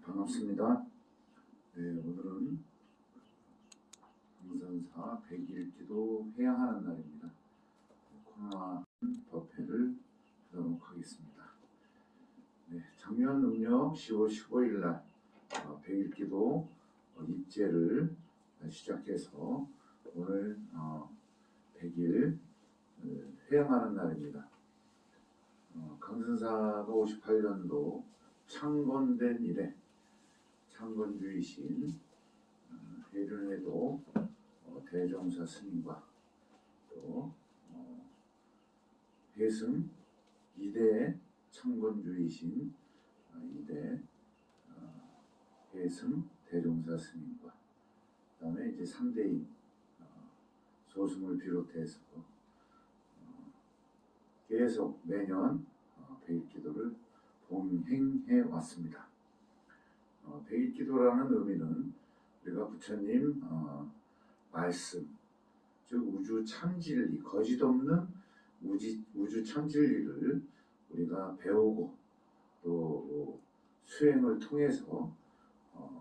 반갑습니다. 네, 오늘은 강산사 100일 기도 회양하는 날입니다. 코로나 법회를 하도록 하겠습니다. 네, 작년 음력 10월 15일 날 100일 기도 입제를 시작해서 오늘 100일 회양하는 날입니다. 강산사가 58년도 창건된 이래 창건주이신 해륜회도 대종사 스님과 또 회승 2대 창건주이신 2대 회승 대종사 스님과 그 다음에 이제 3대인 소승을 비롯해서 계속 매년 100일 기도를 봉행해 왔습니다. 100일 기도라는 의미는 우리가 부처님 말씀, 즉 우주 참진리, 거짓 없는 우주 참진리를 우리가 배우고 또 수행을 통해서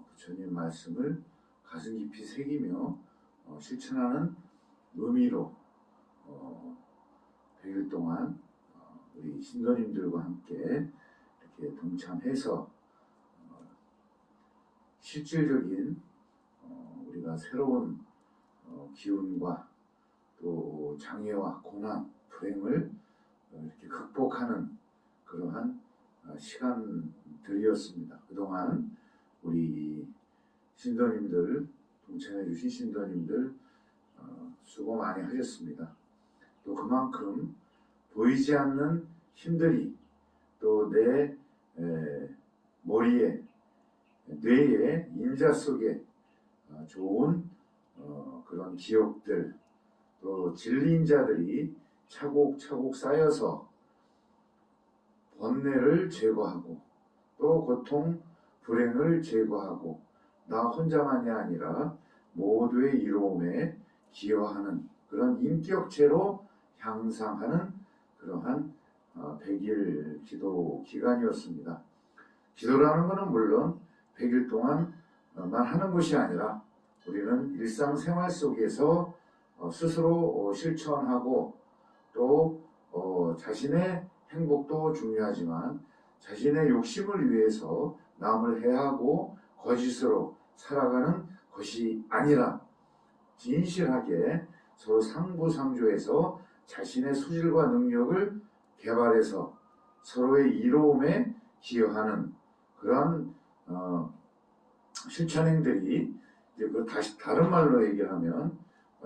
부처님 말씀을 가슴 깊이 새기며 실천하는 의미로 100일 동안 우리 신도님들과 함께 이렇게 동참해서 실질적인 우리가 새로운 기운과 또 장애와 고난, 불행을 이렇게 극복하는 그러한 시간들이었습니다. 그동안 우리 신도님들, 동참해 주신 신도님들 수고 많이 하셨습니다. 또 그만큼 보이지 않는 힘들이 또 내 머리에, 뇌에, 인자 속에 좋은 그런 기억들, 또 진리인자들이 차곡차곡 쌓여서 번뇌를 제거하고 또 고통, 불행을 제거하고 나 혼자만이 아니라 모두의 이로움에 기여하는 그런 인격체로 향상하는 그러한 100일 기도 기간이었습니다. 기도라는 것은 물론 100일 동안만 하는 것이 아니라 우리는 일상생활 속에서 스스로 실천하고 또 자신의 행복도 중요하지만 자신의 욕심을 위해서 남을 해하고 거짓으로 살아가는 것이 아니라 진실하게 서로 상부상조해서 자신의 소질과 능력을 개발해서 서로의 이로움에 기여하는 그런 실천행들이 이제 다시 다른 말로 얘기하면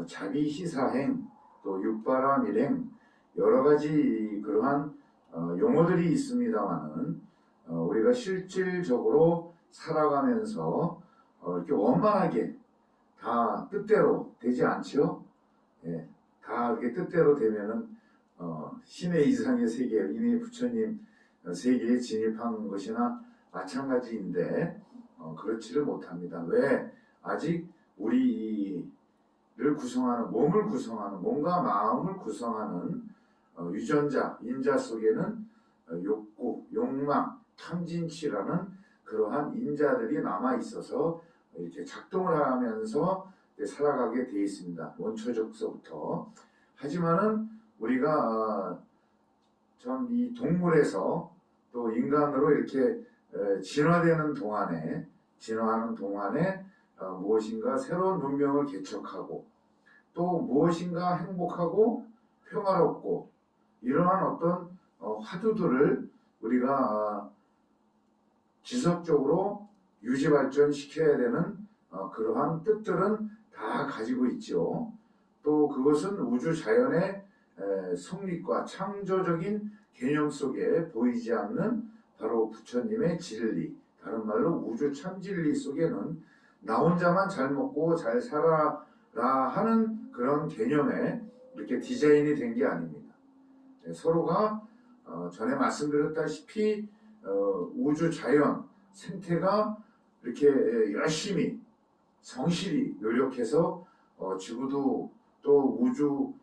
자비희사행, 또 육바라밀행 여러 가지 그러한 용어들이 있습니다만은 우리가 실질적으로 살아가면서 이렇게 원만하게 다 뜻대로 되지 않죠. 예, 다 이렇게 뜻대로 되면은 신의 이상의 세계, 이미 부처님 세계에 진입한 것이나 마찬가지인데 그렇지를 못합니다. 왜? 아직 우리를 구성하는, 몸을 구성하는, 몸과 마음을 구성하는 유전자, 인자 속에는 욕구, 욕망, 탐진치라는 그러한 인자들이 남아 있어서 이렇게 작동을 하면서 살아가게 되어 있습니다. 원초적서부터. 하지만은 우리가 참 이 동물에서 또 인간으로 이렇게 진화하는 동안에 무엇인가 새로운 문명을 개척하고 또 무엇인가 행복하고 평화롭고 이러한 어떤 화두들을 우리가 지속적으로 유지 발전시켜야 되는 그러한 뜻들은 다 가지고 있죠. 또 그것은 우주 자연의 성립과 창조적인 개념 속에 보이지 않는 바로 부처님의 진리, 다른 말로 우주 참진리 속에는 나 혼자만 잘 먹고 잘 살아라 하는 그런 개념에 이렇게 디자인이 된 게 아닙니다. 서로가 전에 말씀드렸다시피 우주 자연 생태가 이렇게 열심히 성실히 노력해서 지구도 또 우주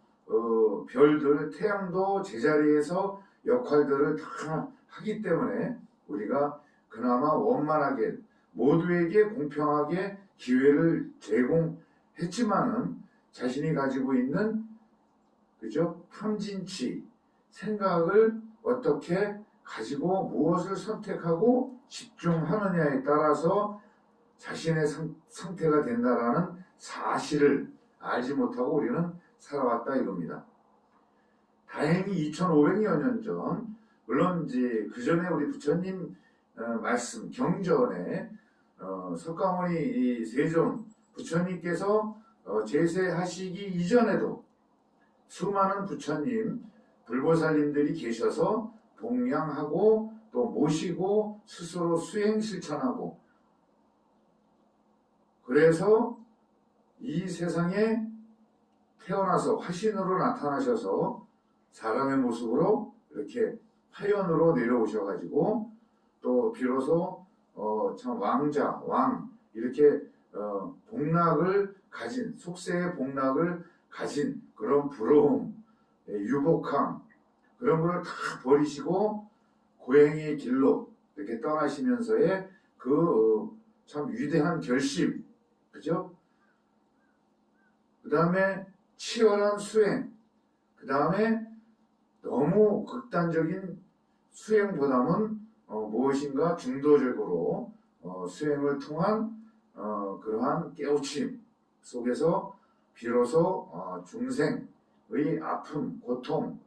별들 태양도 제자리에서 역할들을 다 하기 때문에 우리가 그나마 원만하게 모두에게 공평하게 기회를 제공했지만은 자신이 가지고 있는 그죠? 탐진치 생각을 어떻게 가지고 무엇을 선택하고 집중하느냐에 따라서 자신의 상태가 된다라는 사실을 알지 못하고 우리는 살아왔다 이겁니다. 다행히 2500여 년 전, 물론 이제 그 전에 우리 부처님 말씀 경전에 석가모니 이 세존 부처님께서 제세하시기 이전에도 수많은 부처님, 불보살님들이 계셔서 동양하고 또 모시고 스스로 수행 실천하고 그래서 이 세상에 태어나서 화신으로 나타나셔서 사람의 모습으로 이렇게 화연으로 내려오셔가지고 또 비로소 참 왕자, 왕 이렇게 복락을 가진 속세의 복락을 가진 그런 부러움, 유복함 그런 거를 다 버리시고 고행의 길로 이렇게 떠나시면서의 그 참 위대한 결심, 그죠? 그 다음에 치열한 수행, 그 다음에 너무 극단적인 수행보다는 무엇인가 중도적으로 수행을 통한 그러한 깨우침 속에서 비로소 중생의 아픔, 고통,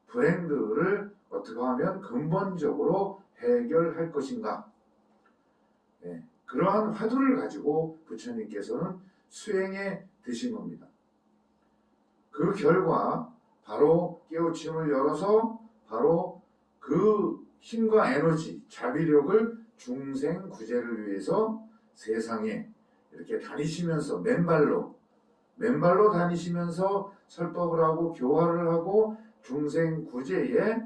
불행들을 어떻게 하면 근본적으로 해결할 것인가. 네, 그러한 화두를 가지고 부처님께서는 수행에 드신 겁니다. 그 결과 바로 깨우침을 열어서 바로 그 힘과 에너지, 자비력을 중생 구제를 위해서 세상에 이렇게 다니시면서 맨발로 다니시면서 설법을 하고 교화를 하고 중생 구제에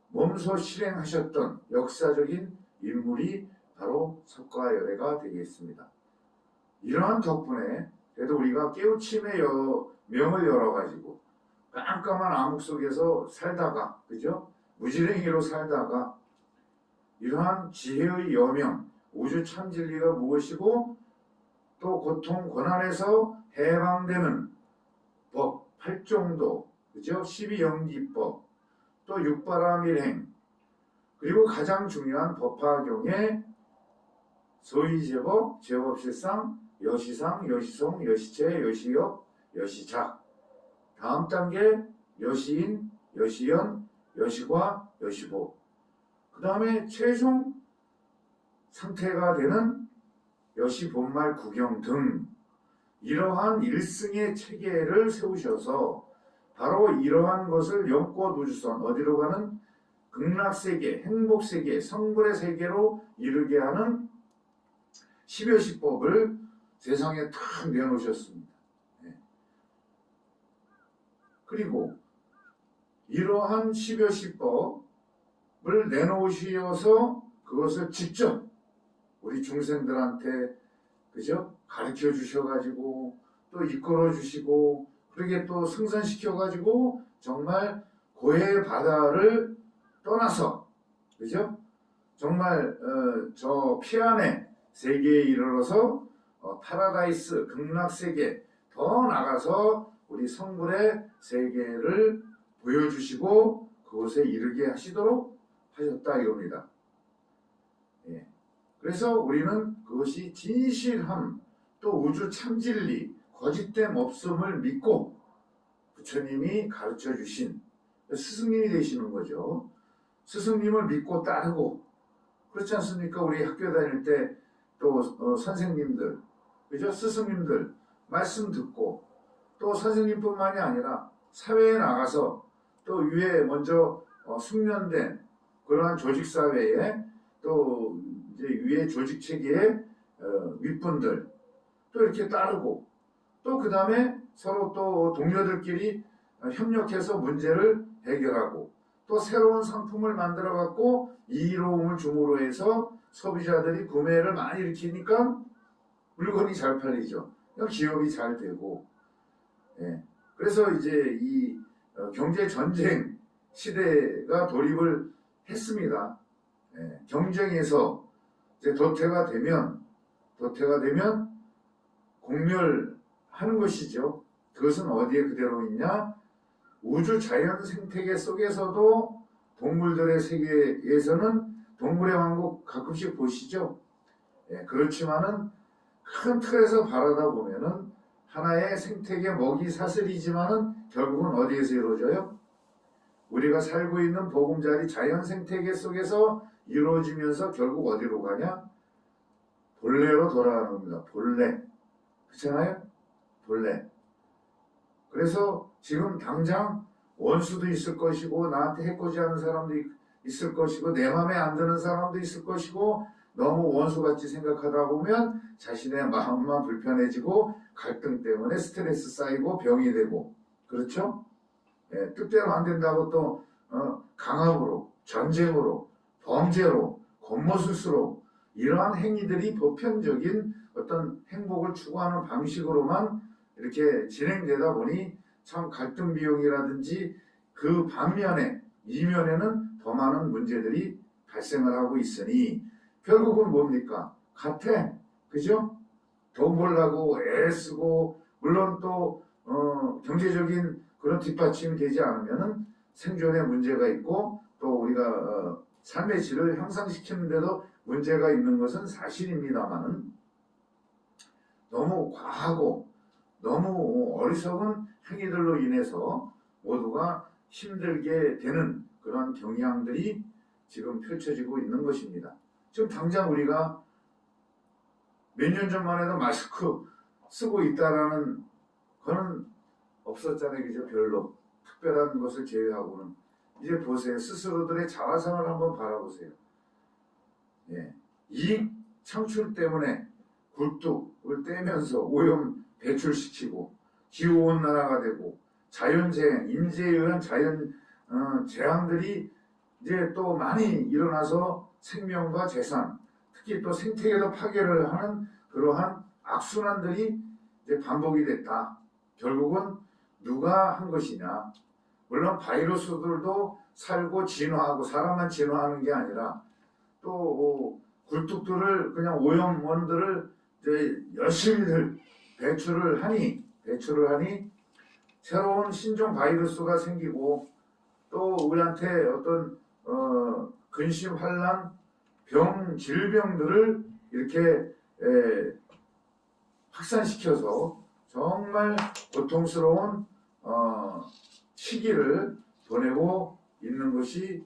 몸소 실행하셨던 역사적인 인물이 바로 석가열애가 되겠습니다. 이러한 덕분에 그래도 우리가 깨우침의 명을 열어가지고 깜깜한 암흑 속에서 살다가 그죠? 무지랭이로 살다가 이러한 지혜의 여명, 우주 참진리가 무엇이고 또 고통 고난에서 해방되는 법 8종도 그죠? 12영기법 또 육바라밀행 그리고 가장 중요한 법화경의 소위제법, 제법실상, 여시상, 여시송, 여시체, 여시역, 여시작 다음 단계 여시인, 여시연, 여시과, 여시보 그 다음에 최종 상태가 되는 여시본말 구경 등 이러한 일승의 체계를 세우셔서 바로 이러한 것을 영꽃 우주선 어디로 가는 극락세계, 행복세계, 성불의 세계로 이르게 하는 십여시법을 세상에 탁 내놓으셨습니다. 그리고 이러한 십여시법을 내놓으셔서 그것을 직접 우리 중생들한테 그죠? 가르쳐 주셔가지고 또 이끌어 주시고 그러게 또 승선시켜 가지고 정말 고해의 바다를 떠나서 그죠? 정말 저 피안의 세계에 이르러서 파라다이스 극락세계 더 나가서 우리 성불의 세계를 보여주시고 그곳에 이르게 하시도록 하셨다 이겁니다. 예. 그래서 우리는 그것이 진실함 또 우주 참진리 거짓됨 없음을 믿고 부처님이 가르쳐 주신 스승님이 되시는 거죠. 스승님을 믿고 따르고 그렇지 않습니까? 우리 학교 다닐 때 또 선생님들 그죠? 스승님들 말씀 듣고 또 선생님뿐만이 아니라 사회에 나가서 또 위에 먼저 숙련된 그러한 조직사회에 또 이제 위에 조직체계의 윗분들 또 이렇게 따르고 또 그 다음에 서로 또 동료들끼리 협력해서 문제를 해결하고 또 새로운 상품을 만들어 갖고 이로움을 줌으로 해서 소비자들이 구매를 많이 일으키니까 물건이 잘 팔리죠. 기업이 잘 되고. 예. 그래서 이제 이 경제 전쟁 시대가 돌입을 했습니다. 예. 경쟁에서 이제 도태가 되면 공멸하는 것이죠. 그것은 어디에 그대로 있냐? 우주 자연 생태계 속에서도 동물들의 세계에서는 동물의 왕국 가끔씩 보시죠. 예, 그렇지만은 큰 틀에서 바라다 보면은 하나의 생태계 먹이 사슬이지만은 결국은 어디에서 이루어져요? 우리가 살고 있는 보금자리 자연 생태계 속에서 이루어지면서 결국 어디로 가냐? 본래로 돌아가는 겁니다. 본래. 그렇잖아요? 본래. 그래서 지금 당장 원수도 있을 것이고 나한테 해코지하는 사람도 있을 것이고 내 마음에 안 드는 사람도 있을 것이고 너무 원수같이 생각하다 보면 자신의 마음만 불편해지고 갈등 때문에 스트레스 쌓이고 병이 되고 그렇죠? 예, 뜻대로 안 된다고 또 강압으로 전쟁으로 범죄로 겉모술수로 이러한 행위들이 보편적인 어떤 행복을 추구하는 방식으로만 이렇게 진행되다 보니 참 갈등 비용이라든지 그 반면에 이면에는 더 많은 문제들이 발생을 하고 있으니 결국은 뭡니까? 같아. 그죠? 돈 벌라고 애쓰고 물론 또 경제적인 그런 뒷받침이 되지 않으면은 생존에 문제가 있고 또 우리가 삶의 질을 향상시키는데도 문제가 있는 것은 사실입니다만은 너무 과하고 너무 어리석은 행위들로 인해서 모두가 힘들게 되는 그런 경향들이 지금 펼쳐지고 있는 것입니다. 지금 당장 우리가 몇 년 전만 해도 마스크 쓰고 있다라는 거는 없었잖아요. 그죠? 별로. 특별한 것을 제외하고는. 이제 보세요. 스스로들의 자화상을 한번 바라보세요. 예. 이익 창출 때문에 굴뚝을 떼면서 오염 배출시키고 기후온난화가 되고 자연재해, 인재에 의한 자연 재앙들이 이제 또 많이 일어나서 생명과 재산, 특히 또 생태계도 파괴를 하는 그러한 악순환들이 이제 반복이 됐다. 결국은 누가 한 것이냐? 물론 바이러스들도 살고 진화하고 사람만 진화하는 게 아니라 또 굴뚝들을 그냥 오염원들을 이제 열심히들 배출을 하니 새로운 신종 바이러스가 생기고 또 우리한테 어떤 근심 환란 질병들을 이렇게 확산시켜서 정말 고통스러운 시기를 보내고 있는 것이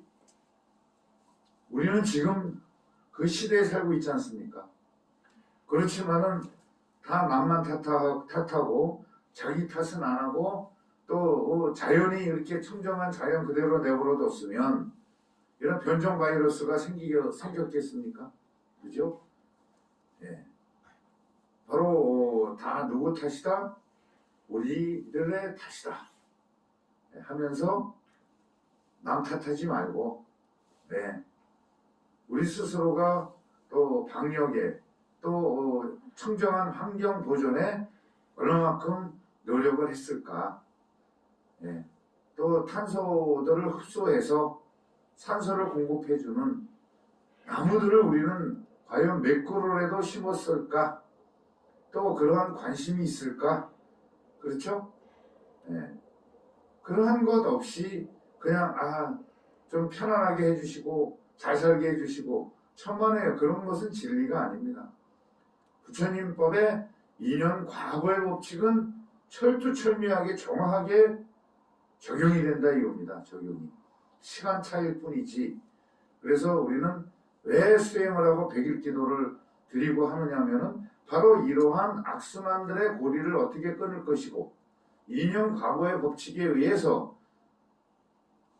우리는 지금 그 시대에 살고 있지 않습니까? 그렇지만은 다 남만 탓하고 자기 탓은 안 하고 또 자연이 이렇게 청정한 자연 그대로 내버려뒀으면 이런 변종 바이러스가 생겼겠습니까? 그죠? 예. 바로 다 누구 탓이다? 우리들의 탓이다. 하면서 남 탓하지 말고 우리 스스로가 또 방역에 또 청정한 환경 보존에 얼마만큼 노력을 했을까? 또 탄소들을 흡수해서 산소를 공급해주는 나무들을 우리는 과연 몇 그루라도 심었을까? 또 그러한 관심이 있을까? 그렇죠? 그러한 것 없이 그냥 좀 편안하게 해주시고 잘 살게 해주시고 천만에요. 그런 것은 진리가 아닙니다. 부처님법의 2년 과거의 법칙은 철두철미하게 정확하게 적용이 된다 이겁니다. 적용이. 시간 차이일 뿐이지. 그래서 우리는 왜 수행을 하고 백일 기도를 드리고 하느냐 하면은 바로 이러한 악순환들의 고리를 어떻게 끊을 것이고 2년 과거의 법칙에 의해서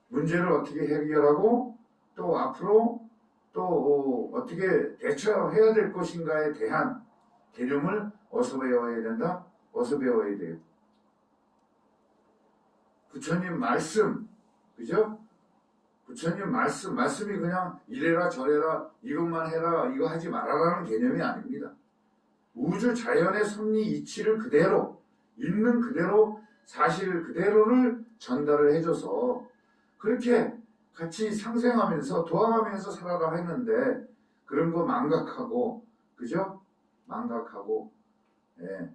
문제를 어떻게 해결하고 또 앞으로 또 어떻게 대처해야 될 것인가에 대한 개념을 어디서 배워야 된다? 어디서 배워야 돼요? 부처님 말씀, 그죠? 부처님 말씀이 그냥 이래라 저래라 이것만 해라 이거 하지 말아라는 개념이 아닙니다. 우주 자연의 섭리 이치를 그대로 있는 그대로 사실 그대로를 전달을 해줘서 그렇게 같이 상생하면서 도와가면서 살아라 했는데 그런 거 망각하고 그죠? 망각하고 예.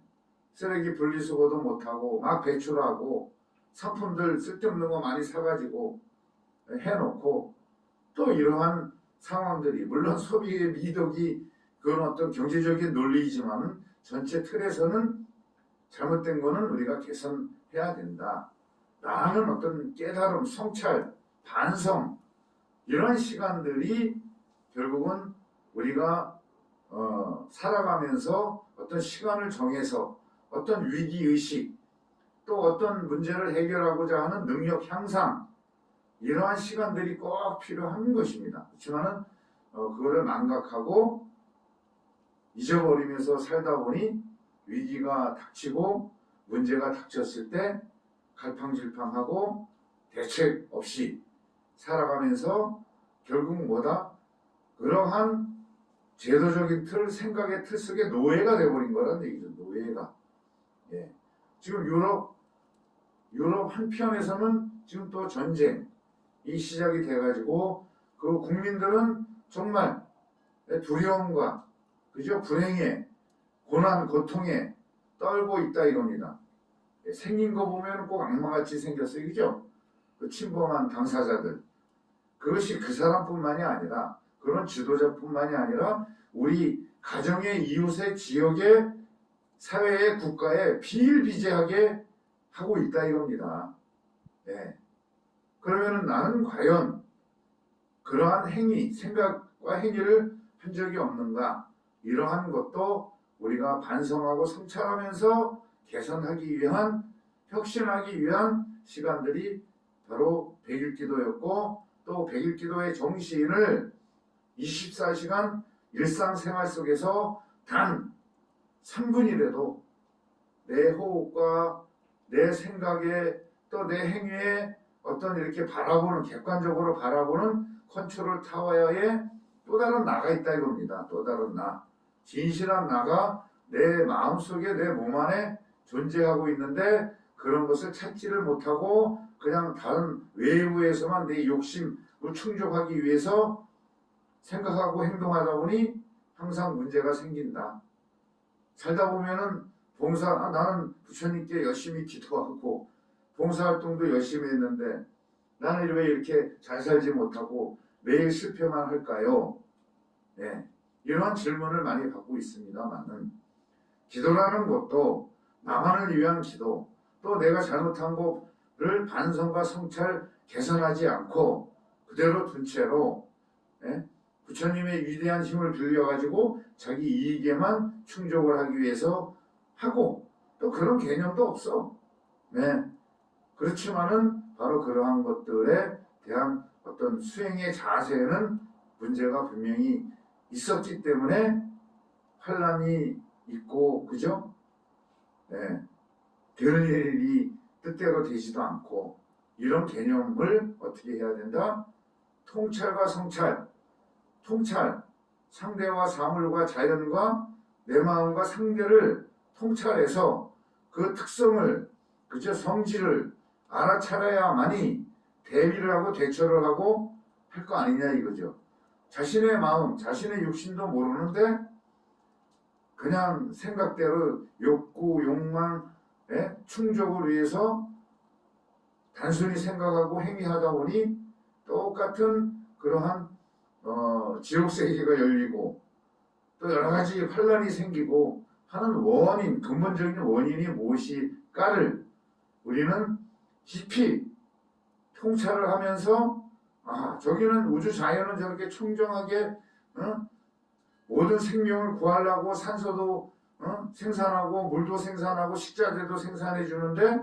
쓰레기 분리수거도 못하고 막 배출하고 상품들 쓸데없는 거 많이 사가지고 해놓고 또 이러한 상황들이 물론 소비의 미덕이 그건 어떤 경제적인 논리이지만 전체 틀에서는 잘못된 거는 우리가 개선해야 된다. 라는 어떤 깨달음, 성찰, 반성 이런 시간들이 결국은 우리가 살아가면서 어떤 시간을 정해서 어떤 위기의식 또 어떤 문제를 해결하고자 하는 능력 향상 이러한 시간들이 꼭 필요한 것입니다. 그렇지만은 그거를 망각하고 잊어버리면서 살다 보니 위기가 닥치고 문제가 닥쳤을 때 갈팡질팡하고 대책 없이 살아가면서 결국 뭐다? 그러한 제도적인 틀, 생각의 틀 속에 노예가 돼버린 거란 얘기죠. 노예가. 예. 지금 유럽 한편에서는 지금 또 전쟁이 시작이 돼가지고 그 국민들은 정말 두려움과 그죠? 불행에 고난, 고통에 떨고 있다 이겁니다. 생긴 거 보면 꼭 악마같이 생겼어요. 그죠? 그 침범한 당사자들. 그것이 그 사람뿐만이 아니라 그런 지도자뿐만이 아니라 우리 가정의 이웃의 지역의 사회의 국가에 비일비재하게 하고 있다 이겁니다. 네. 그러면 나는 과연 그러한 행위, 생각과 행위를 한 적이 없는가? 이러한 것도 우리가 반성하고 성찰하면서 개선하기 위한 혁신하기 위한 시간들이 바로 백일기도였고 또 백일기도의 정신을 24시간 일상생활 속에서 단 3분이라도 내 호흡과 내 생각에 또 내 행위에 어떤 이렇게 바라보는 객관적으로 바라보는 컨트롤 타워에 또 다른 나가 있다 이겁니다. 또 다른 나. 진실한 나가 내 마음속에 내 몸 안에 존재하고 있는데 그런 것을 찾지를 못하고 그냥 다른 외부에서만 내 욕심을 충족하기 위해서 생각하고 행동하다 보니 항상 문제가 생긴다. 살다 보면은 나는 부처님께 열심히 기도하고 봉사활동도 열심히 했는데 나는 왜 이렇게 잘 살지 못하고 매일 실패만 할까요? 네, 이러한 질문을 많이 받고 있습니다만은 기도라는 것도 나만을 위한 기도 또 내가 잘못한 것을 반성과 성찰 개선하지 않고 그대로 둔 채로 부처님의 위대한 힘을 빌려가지고 자기 이익에만 충족을 하기 위해서 하고 또 그런 개념도 없어. 네. 그렇지만은 바로 그러한 것들에 대한 어떤 수행의 자세는 문제가 분명히 있었기 때문에 환란이 있고 그죠? 네. 되는 일이 뜻대로 되지도 않고 이런 개념을 어떻게 해야 된다? 통찰과 성찰, 통찰, 상대와 사물과 자연과 내 마음과 상대를 통찰해서 그 특성을 그저 성질을 알아차려야만이 대비를 하고 대처를 하고 할 거 아니냐 이거죠. 자신의 마음, 자신의 육신도 모르는데 그냥 생각대로 욕구, 욕망, 충족을 위해서 단순히 생각하고 행위하다 보니 똑같은 그러한 지옥세계가 열리고 또 여러 가지 환란이 생기고 하는 원인, 근본적인 원인이 무엇일까를 우리는 깊이 통찰을 하면서 저기는 우주 자연은 저렇게 청정하게 모든 생명을 구하려고 산소도 생산하고 물도 생산하고 식자재도 생산해 주는데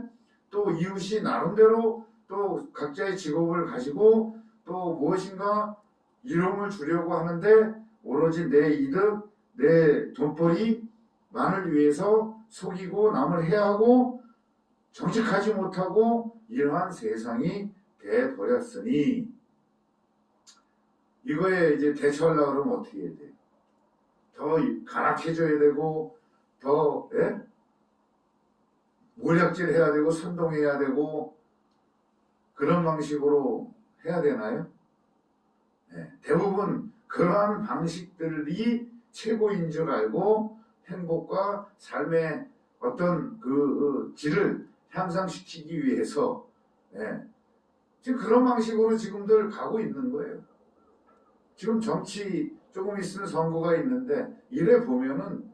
또 이웃이 나름대로 또 각자의 직업을 가지고 또 무엇인가 이름을 주려고 하는데 오로지 내 이득, 내 돈벌이만을 위해서 속이고 남을 해하고 정직하지 못하고 이러한 세상이 돼버렸으니 이거에 이제 대처하려고 그러면 어떻게 해야 돼? 더 간악해져야 되고 더 모략질 해야 되고 선동해야 되고 그런 방식으로 해야 되나요? 대부분 그러한 방식들이 최고인 줄 알고 행복과 삶의 어떤 그 질을 향상시키기 위해서 지금 그런 방식으로 지금들 가고 있는 거예요. 지금 정치 조금 있으면 선거가 있는데 이래 보면은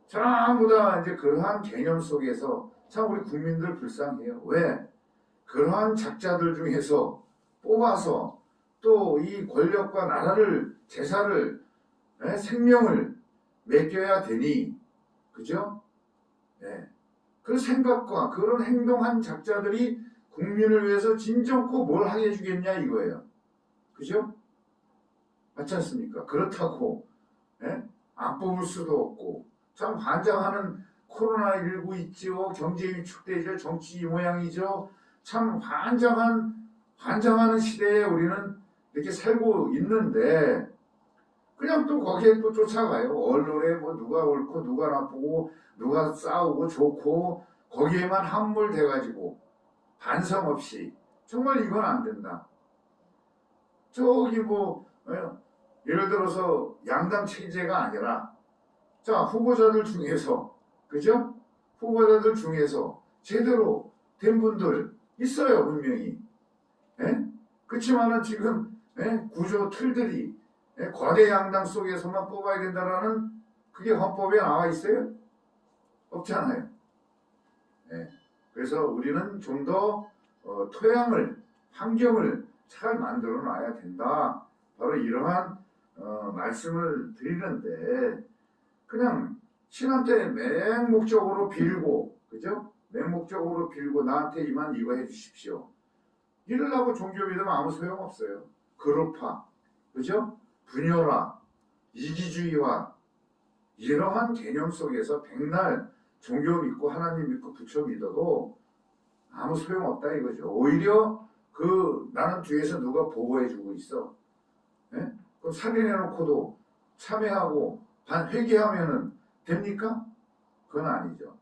전부 다 이제 그러한 개념 속에서 참 우리 국민들 불쌍해요. 왜? 그러한 작자들 중에서 뽑아서 또 이 권력과 나라를 제사를 생명을 맡겨야 되니 그죠? 그 생각과 그런 행동한 작자들이 국민을 위해서 진정코 뭘 하게 해주겠냐 이거예요. 그죠? 맞지 않습니까? 그렇다고 안 뽑을 수도 없고 참 환장하는 코로나19 있죠. 경제 위축되죠. 정치 이 모양이죠. 참 환장하는 시대에 우리는 이렇게 살고 있는데 그냥 또 거기에 또 쫓아가요. 언론에 뭐 누가 옳고 누가 나쁘고 누가 싸우고 좋고 거기에만 함몰돼가지고 반성 없이 정말 이건 안 된다. 저기 뭐 예를 들어서 양당 체제가 아니라 자 후보자들 중에서 그죠? 후보자들 중에서 제대로 된 분들 있어요 분명히. 그렇지만은 지금 구조 틀들이 거대 양당 속에서만 뽑아야 된다라는 그게 헌법에 나와 있어요? 없잖아요. 그래서 우리는 좀 더 토양을 환경을 잘 만들어 놔야 된다. 바로 이러한 말씀을 드리는데 그냥 신한테 맹목적으로 빌고 그죠? 맹목적으로 빌고 나한테 이만 이거 해주십시오. 이러려고 종교 믿으면 아무 소용없어요. 그룹화 그죠? 분열화 이기주의화 이러한 개념 속에서 백날 종교 믿고 하나님 믿고 부처 믿어도 아무 소용없다 이거죠. 오히려 나는 뒤에서 누가 보호해주고 있어. 그럼 살인해놓고도 참회하고 회개하면은 됩니까? 그건 아니죠.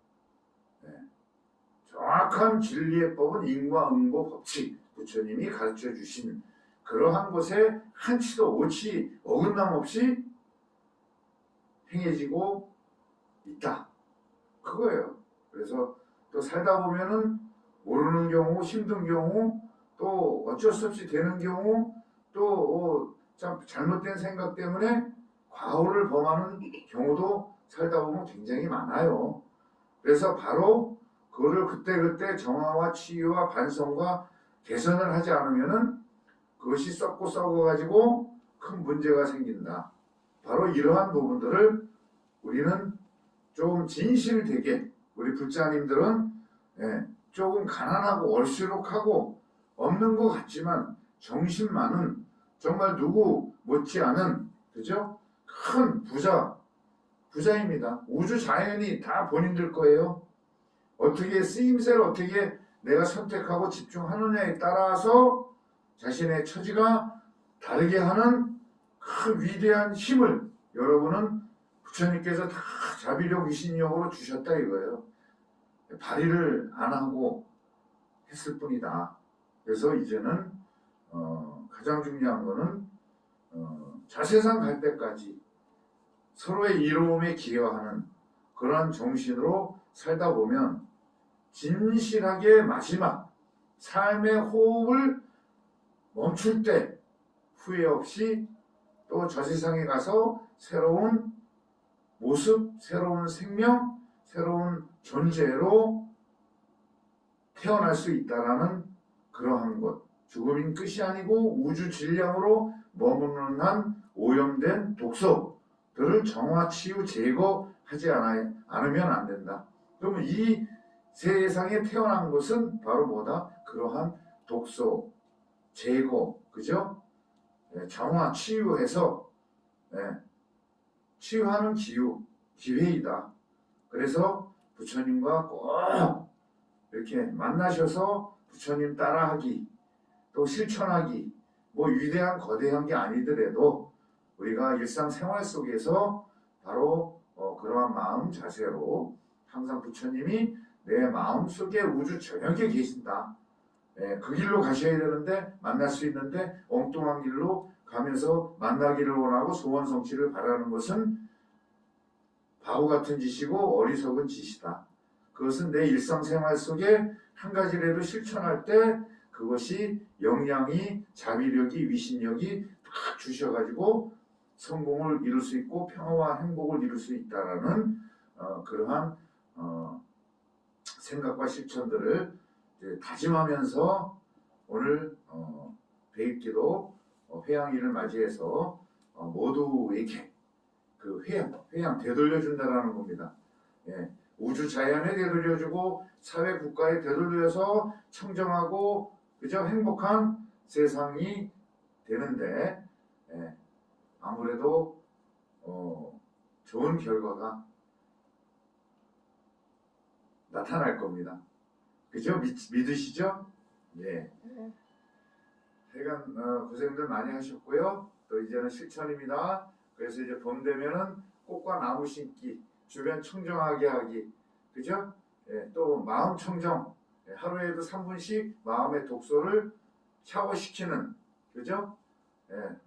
정확한 진리의 법은 인과응보 법칙 부처님이 가르쳐 주신 그러한 것에 한치도 오치 어긋남 없이 행해지고 있다. 그거예요. 그래서 또 살다 보면은 모르는 경우, 힘든 경우, 또 어쩔 수 없이 되는 경우, 또 참 잘못된 생각 때문에 과오를 범하는 경우도 살다 보면 굉장히 많아요. 그래서 바로 그거를 그때그때 정화와 치유와 반성과 개선을 하지 않으면은 그것이 썩어가지고 큰 문제가 생긴다. 바로 이러한 부분들을 우리는 좀 진실되게 우리 불자님들은 조금 가난하고 얼씨룩하고 없는 것 같지만 정신만은 정말 누구 못지않은 그죠? 큰 부자입니다. 우주 자연이 다 본인들 거예요. 어떻게 쓰임새를 어떻게 내가 선택하고 집중하느냐에 따라서 자신의 처지가 다르게 하는 큰 위대한 힘을 여러분은 부처님께서 다 자비력 위신력으로 주셨다 이거예요. 발휘를 안 하고 했을 뿐이다. 그래서 이제는 가장 중요한 거는 자세상 갈 때까지 서로의 이로움에 기여하는 그러한 정신으로 살다 보면 진실하게 마지막 삶의 호흡을 멈출 때 후회 없이 또 저 세상에 가서 새로운 모습, 새로운 생명, 새로운 존재로 태어날 수 있다라는 그러한 것. 죽음인 끝이 아니고 우주 질량으로 머무는 한 오염된 독소들을 정화, 치유, 제거하지 않으면 안 된다. 그러면 이 세상에 태어난 것은 바로 뭐다? 그러한 독소, 제거, 그죠? 정화, 치유해서 치유하는 기회이다. 그래서 부처님과 꼭 이렇게 만나셔서 부처님 따라하기, 또 실천하기, 뭐 위대한 거대한 게 아니더라도 우리가 일상생활 속에서 바로 그러한 마음 자세로 항상 부처님이 내 마음 속에 우주 저녁에 계신다. 예, 그 길로 가셔야 되는데 만날 수 있는데 엉뚱한 길로 가면서 만나기를 원하고 소원 성취를 바라는 것은 바보 같은 짓이고 어리석은 짓이다. 그것은 내 일상생활 속에 한 가지라도 실천할 때 그것이 역량이 자비력이 위신력이 딱 주셔가지고 성공을 이룰 수 있고 평화와 행복을 이룰 수 있다라는 그러한 생각과 실천들을 이제 다짐하면서 오늘 배입기도 회양일을 맞이해서 모두에게 그 회양 되돌려준다라는 겁니다. 예, 우주 자연에 되돌려주고 사회 국가에 되돌려서 청정하고 그저 행복한 세상이 되는데 예, 아무래도 좋은 결과가 나타날 겁니다. 그죠? 믿으시죠? 예. 하여간 고생들 많이 하셨고요. 또 이제는 실천입니다. 그래서 이제 봄 되면은 꽃과 나무 심기, 주변 청정하게 하기, 그죠? 예, 또 마음 청정, 예, 하루에도 3분씩 마음의 독소를 샤워시키는, 그죠? 예,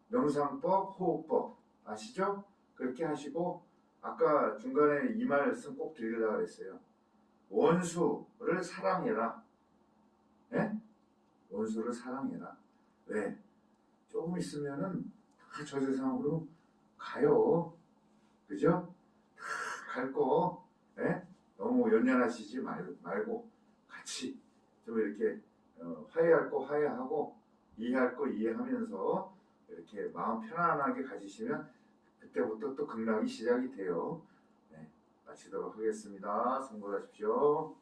명상법, 호흡법 아시죠? 그렇게 하시고 아까 중간에 이 말씀 꼭 드리려고 그랬어요. 원수를 사랑해라. 예? 원수를 사랑해라. 왜? 조금 있으면은 다 저 세상으로 가요. 그죠? 다 갈 거. 예? 너무 연연하시지 말고 같이 좀 이렇게 화해할 거 화해하고 이해할 거 이해하면서 이렇게 마음 편안하게 가지시면 그때부터 또 극락이 시작이 돼요. 네, 마치도록 하겠습니다. 성공하십시오.